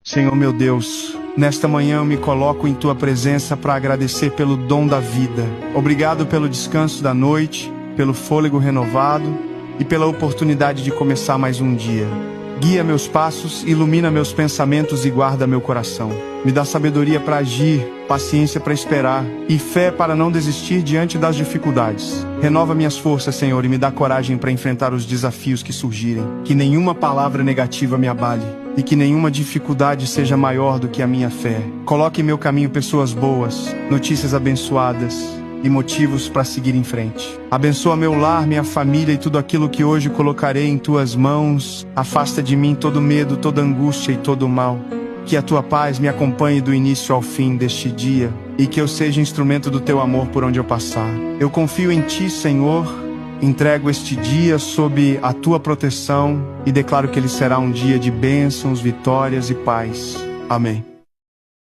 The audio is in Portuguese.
Senhor meu Deus, nesta manhã eu me coloco em Tua presença para agradecer pelo dom da vida. Obrigado pelo descanso da noite, pelo fôlego renovado e pela oportunidade de começar mais um dia. Guia meus passos, ilumina meus pensamentos e guarda meu coração. Me dá sabedoria para agir, paciência para esperar e fé para não desistir diante das dificuldades. Renova minhas forças, Senhor, e me dá coragem para enfrentar os desafios que surgirem. Que nenhuma palavra negativa me abale e que nenhuma dificuldade seja maior do que a minha fé. Coloque em meu caminho pessoas boas, notícias abençoadas e motivos para seguir em frente. Abençoa meu lar, minha família e tudo aquilo que hoje colocarei em Tuas mãos. Afasta de mim todo medo, toda angústia e todo mal. Que a Tua paz me acompanhe do início ao fim deste dia e que eu seja instrumento do Teu amor por onde eu passar. Eu confio em Ti, Senhor. Entrego este dia sob a Tua proteção e declaro que ele será um dia de bênçãos, vitórias e paz. Amém.